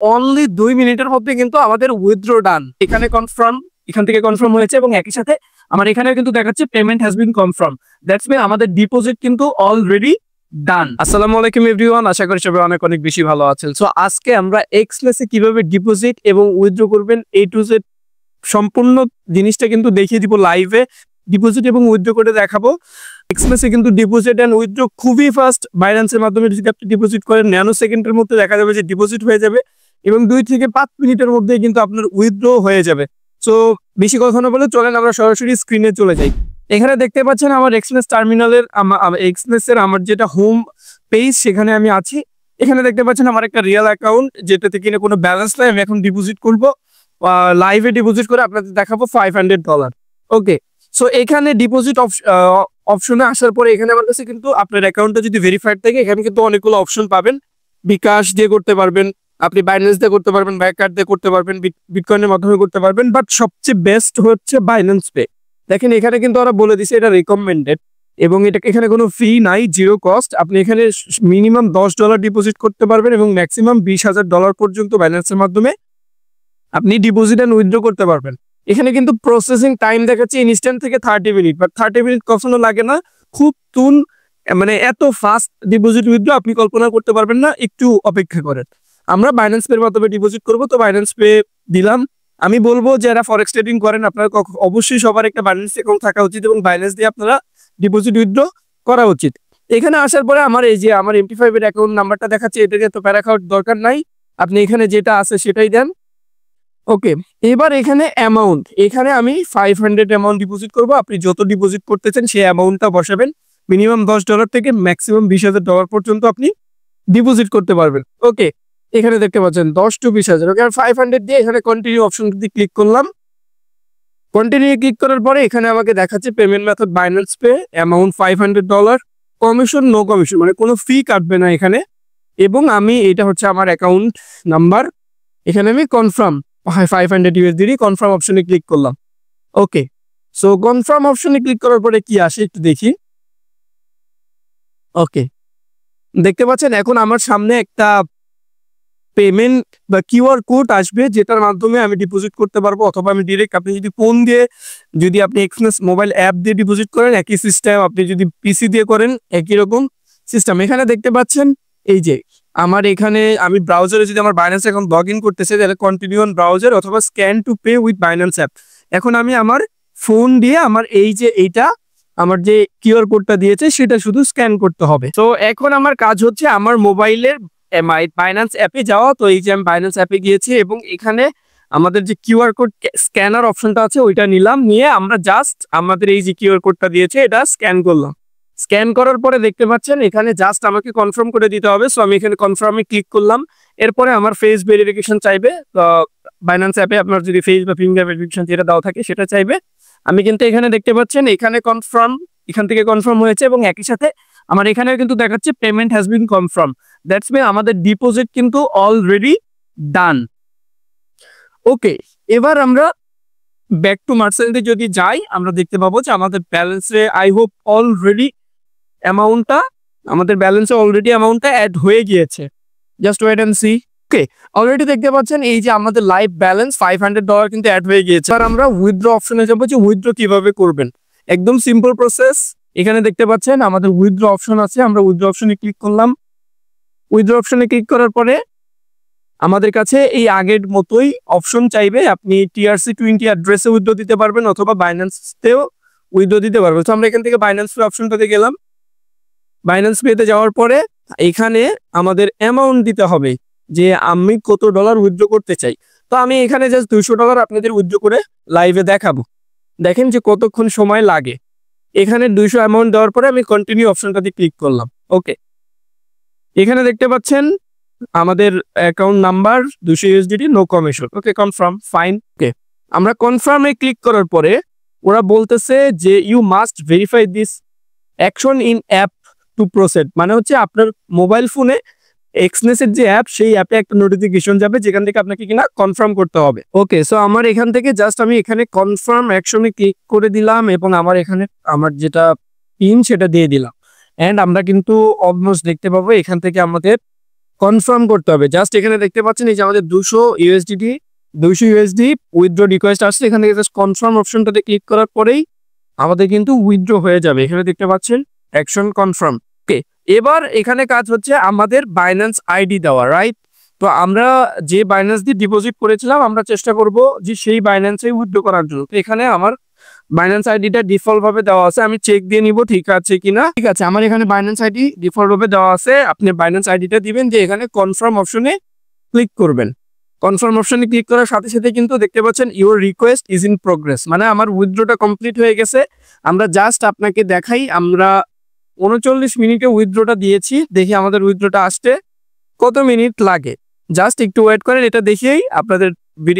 Only 2 মিনিটের মধ্যে কিন্তু আমাদের উইথড্র ডান। এখানে কনফার্ম, এখান থেকে কনফার্ম হয়েছে এবং একই সাথে আমার এখানে কিন্তু দেখাচ্ছে payment has been confirm. That's mean আমাদের ডিপোজিট কিন্তু অলরেডি ডান। আসসালামু আলাইকুম এভরিওয়ান, আশা করি সবাই অনেক অনেক বেশি ভালো আছেন। সো আজকে আমরা এক্সপ্রেসে কিভাবে ডিপোজিট এবং উইথড্র করবেন A to Z সম্পূর্ণ জিনিসটা কিন্তু দেখিয়ে দিব লাইভে। ডিপোজিট এবং উইথড্র করে দেখাবো। এক্সপ্রেসে কিন্তু ডিপোজিট এন্ড উইথড্র খুবই ফাস্ট। বাইন্যান্সের মাধ্যমে যদি আপনি ডিপোজিট করেন ন্যানো সেকেন্ডের মধ্যে দেখা যাবে যে ডিপোজিট হয়ে যাবে এবং 2 থেকে 5 মিনিটের মধ্যে কিন্তু আপনার উইথড্র হয়ে যাবে। সো বেশি কথা না বলে চলেন আমরা সরাসরি স্ক্রিনে চলে যাই। এখানে দেখতে পাচ্ছেন আমার এক্সপ্রেস টার্মিনালের এক্সপ্রেসের আমার যেটা হোম পেজ সেখানে আমি আছি। এখানে দেখতে পাচ্ছেন আমার একটা রিয়েল অ্যাকাউন্ট যেটাতে কিনা কোনো ব্যালেন্স নাই। আমি এখন ডিপোজিট করব, লাইভে ডিপোজিট করে আপনাদের দেখাবো $500। ওকে, সো এখানে ডিপোজিট অপশনে আসার পরে এখানে আমার কাছে কিন্তু আপনার অ্যাকাউন্টটা যদি ভেরিফাইড থাকে এখানে কিন্তু অনেকগুলো অপশন পাবেন। বিকাশ দিয়ে করতে পারবেন, আপনি বাইন্যান্স দিয়ে করতে পারবেন, ব্যাংক কার্ড দিয়ে করতে পারবেন, বিটকয়েনের মাধ্যমে করতে পারবেন, বাট সবচেয়ে বেস্ট হচ্ছে বাইন্যান্স পে। দেখেন এখানে কিন্তু ওরা বলে দিছে এটা রিকমেন্ডেড এবং এটা এখানে কোনো ফি নাই, জিরো কস্ট। আপনি এখানে মিনিমাম $10 ডিপোজিট করতে পারবেন এবং ম্যাক্সিমাম $20,000 পর্যন্ত বাইন্যান্সের মাধ্যমে আপনি ডিপোজিট এন্ড উইথড্র করতে পারবেন। এখানে কিন্তু প্রসেসিং টাইম দেখাচ্ছে ইনস্ট্যান্ট থেকে 30 মিনিট, বাট 30 মিনিট কখনো লাগে না। খুব মানে এত ফাস্ট ডিপোজিট উইথড্র আপনি কল্পনা করতে পারবেন না। একটু অপেক্ষা করেন। আমরা বাইন্যান্স পের মাধ্যমে ডিপোজিট করব, তো বাইন্যান্স পে দিলাম। আমি বলবো যারা ফরেক্স ট্রেডিং করেন আপনারা অবশ্যই সবার একটা বাইন্যান্স অ্যাকাউন্ট থাকা উচিত এবং বাইন্যান্স দিয়ে আপনারা ডিপোজিট উইথড্র করা উচিত। এখানে আসার পরে আমার এই যে আমার MT5 এর অ্যাকাউন্ট নাম্বারটা দেখাচ্ছে, এটাকে তো প্যারা খাওয়ার দরকার নাই, আপনি এখানে যেটা আছে সেটাই দেন। ওকে, এবার এখানে অ্যামাউন্ট, এখানে আমি 500 অ্যামাউন্ট ডিপোজিট করব। আপনি যত ডিপোজিট করতেছেন সেই অ্যামাউন্টটা বসাবেন। মিনিমাম $10 থেকে ম্যাক্সিমাম $20,000 পর্যন্ত আপনি ডিপোজিট করতে পারবেন। ওকে, এখানে দেখতে পাচ্ছেন 10 to 20,000। ওকে, আর 500 দিয়ে এখানে কন্টিনিউ অপশনটি ক্লিক করলাম। কন্টিনিউ ক্লিক করার পরে এখানে আমাকে দেখাচ্ছে payment method Binance pay, amount $500, commission no commission, মানে কোনো ফি কাটবে না এখানে। এবং আমি এটা হচ্ছে আমার অ্যাকাউন্ট নাম্বার, এখানে আমি কনফার্ম $500 কনফার্ম অপশনে ক্লিক করলাম। ওকে, সো কনফার্ম অপশনে ক্লিক করার পরে কি আসে একটু দেখি। ওকে, দেখতে পাচ্ছেন এখন আমার সামনে একটা পেমেন্ট বা কিউআর কোড আসবে যেটার মাধ্যমে আমি ডিপোজিট করতে পারবো, অথবা আমি ডিরেক্ট, আপনি যদি ফোন দিয়ে, যদি আপনি এক্সপ্রেস মোবাইল অ্যাপ দিয়ে ডিপোজিট করেন একই সিস্টেম, আপনি যদি পিসি দিয়ে করেন একই রকম সিস্টেম। এখানে দেখতে পাচ্ছেন এই যে আমার এখানে আমি ব্রাউজারে যদি আমার বাইন্যান্স অ্যাকাউন্ট লগ ইন করতেছে তাহলে কন্টিনিউ অন ব্রাউজার অথবা scan to pay with Binance app. এখন আমি আমার ফোন দিয়ে আমার এই যে এইটা আমার যে কিউআর কোডটা দিয়েছে সেটা শুধু স্ক্যান করতে হবে। তো এখন আমার কাজ হচ্ছে আমার মোবাইলের বাইন্যান্স অ্যাপে যাওয়া। তো এই যে আমি বাইন্যান্স অ্যাপে গিয়েছি এবং এখানে আমাদের যে কিউআর কোড স্ক্যানার অপশনটা আছে ওইটা নিলাম, নিয়ে আমরা জাস্ট আমাদের এই যে কিউআর কোডটা দিয়েছে এটা স্ক্যান করলাম। স্ক্যান করার পরে দেখতে পাচ্ছেন এখানে জাস্ট আমাকে কনফার্ম করে দিতে হবে। সো আমি এখানে কনফার্মে ক্লিক করলাম। এরপরে আমার ফেস ভেরিফিকেশন চাইবে। বাইন্যান্স অ্যাপে আপনার যদি ফেস বা ফিঙ্গার ভেরিফিকেশন যেটা দেওয়া থাকে সেটা চাইবে। আমি কিন্তু এখানে দেখতে পাচ্ছেন এখানে কনফার্ম, এখান থেকে কনফার্ম হয়েছে এবং একই সাথে আমার এখানে কিন্তু দেখাচ্ছে payment has been confirm. That's mean আমাদের ডিপোজিট কিন্তু অলরেডি ডান। ওকে, এবার আমরা ব্যাক টু মার্চেন্টে যদি যাই আমরা দেখতে পাবো যে আমাদের ব্যালেন্সে আই হোপ অলরেডি অ্যামাউন্টটা, আমাদের ব্যালেন্সে অলরেডি অ্যামাউন্টটা অ্যাড হয়ে গিয়েছে। Just wait and see. Okay, already দেখতে পাচ্ছেন এই যে আমাদের লাইভ ব্যালেন্স $500 কিন্তু অ্যাড হয়ে গিয়েছে। আর আমরা উইথড্র অপশনে যাবো যে উইথড্র কিভাবে করবেন। একদম সিম্পল প্রসেস। এখানে দেখতে পাচ্ছেন আমাদের উইথড্র অপশন আছে, আমরা উইথড্র অপশনে ক্লিক করলাম। উইথড্র অপশনে ক্লিক করার পরে আমাদের কাছে এই আগের মতোই অপশন চাইবে, আপনি TRC20 অ্যাড্রেসে উইথড্র দিতে পারবেন অথবা বাইন্যান্সতেও উইথড্র দিতে পারবেন। তো আমরা এখান থেকে বাইন্যান্স পে অপশনটাতে গেলাম। বাইন্যান্স পেতে যাওয়ার পরে এখানে আমাদের অ্যামাউন্ট দিতে হবে যে আমি কত ডলার উইথড্র করতে চাই। তো আমি এখানে জাস্ট $200 আপনাদের উইথড্র করে লাইভে দেখাবো। দেখেন যে কতক্ষণ সময় লাগে। এখানে 200 অ্যামাউন্ট দেওয়ার পরে আমি কন্টিনিউ অপশনটাতে ক্লিক করলাম। ওকে, এখানে দেখতে পাচ্ছেন আমাদের account number $200 no commission. Okay, confirm, fine. Okay, আমরা কনফার্মে ক্লিক করার পরে ওরা বলতেছে যে you must verify this action in app to proceed, মানে হচ্ছে আপনার মোবাইল ফোনে এক্সনেসের যে অ্যাপ সেই অ্যাপে একটা নোটিফিকেশন যাবে যেখান থেকে আপনাকে কিনা কনফার্ম করতে হবে। ওকে, সো আমার এখান থেকে জাস্ট আমি এখানে কনফার্ম অ্যাকশনে ক্লিক করে দিলাম এবং আমার এখানে আমার যেটা পিন সেটা দিয়ে দিলাম। অ্যান্ড আমরা কিন্তু অলমোস্ট দেখতে পাবো এখান থেকে আমাদের কনফার্ম করতে হবে। জাস্ট এখানে দেখতে পাচ্ছেন এই যে আমাদের 200 ইউএসডি উইথড্র রিকোয়েস্ট আসছে, এখান থেকে জাস্ট কনফার্ম অপশনটাতে ক্লিক করার পরেই আমাদের কিন্তু উইথড্র হয়ে যাবে। এখানে দেখতে পাচ্ছেন অ্যাকশন কনফার্ম। ওকে, এবার এখানে কাজ হচ্ছে আমাদের বাইন্যান্স আইডি দেওয়া, রাইট? তো আমরা যে বাইন্যান্স দিয়ে ডিপোজিট করেছিলাম আমরা চেষ্টা করব যে সেই বাইন্যান্সে উইথড্র করার জন্য। তো এখানে আমার বাইন্যান্স আইডিটা ডিফল্ট ভাবে দেওয়া আছে, আমি চেক দিয়ে নিব ঠিক আছে কিনা। ঠিক আছে, আমার এখানে বাইন্যান্স আইডি ডিফল্ট ভাবে দেওয়া আছে। আপনি বাইন্যান্স আইডিটা দিবেন, যে এখানে কনফার্ম অপশনে ক্লিক করবেন। কনফার্ম অপশনে ক্লিক করার সাথে সাথে কিন্তু দেখতে পাচ্ছেন your request is in progress, মানে আমার উইথড্রটা কমপ্লিট হয়ে গেছে। আমরা জাস্ট আপনাকে দেখাই, আমরা 39 মিনিটে উইথড্রটা দিয়েছি। দেখি আমাদের উইথড্রটা আসতে কত মিনিট লাগে। জাস্ট একটু ওয়েট করেন, এটা দেখিয়েই আপনাদের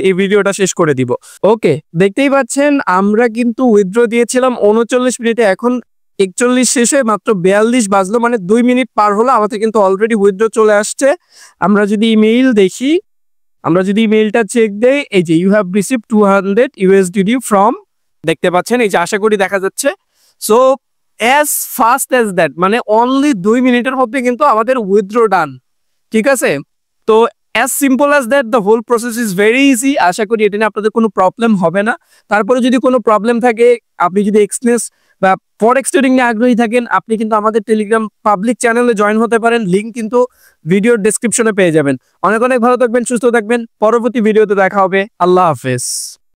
এই ভিডিওটা শেষ করে দিব। ওকে, দেখতেই পাচ্ছেন আমরা কিন্তু উইথড্র দিয়েছিলাম 39 মিনিটে, এখন 41 শেষে মাত্র 42 বাজলো, মানে 2 মিনিট পার হলো, আমাদের কিন্তু অলরেডি উইথড্র চলে আসছে। আমরা যদি ইমেইল দেখি, আমরা যদি ইমেইলটা চেক দেই, এই যে you have receive 200 USDT from, দেখতে পাচ্ছেন এই যে আশা করি দেখা যাচ্ছে। So as fast as that, মানে অনলি 2 মিনিটের মধ্যে কিন্তু আমাদের উইথড্র ডান। ঠিক আছে, তো as simple as that, the whole process is very easy. আশা করি এটা নিয়ে আপনাদের কোনো প্রবলেম হবে না। তারপরে যদি কোনো প্রবলেম থাকে, আপনি যদি এক্সচেঞ্জ বা ফরেক্স ট্রেডিং নিয়ে আগ্রহী থাকেন, আপনি কিন্তু আমাদের টেলিগ্রাম পাবলিক চ্যানেলে জয়েন হতে পারেন, লিঙ্ক কিন্তু ভিডিওর ডেসক্রিপশনে পেয়ে যাবেন। অনেক অনেক ভালো থাকবেন, সুস্থ থাকবেন, পরবর্তী ভিডিওতে দেখা হবে। আল্লাহ হাফেজ।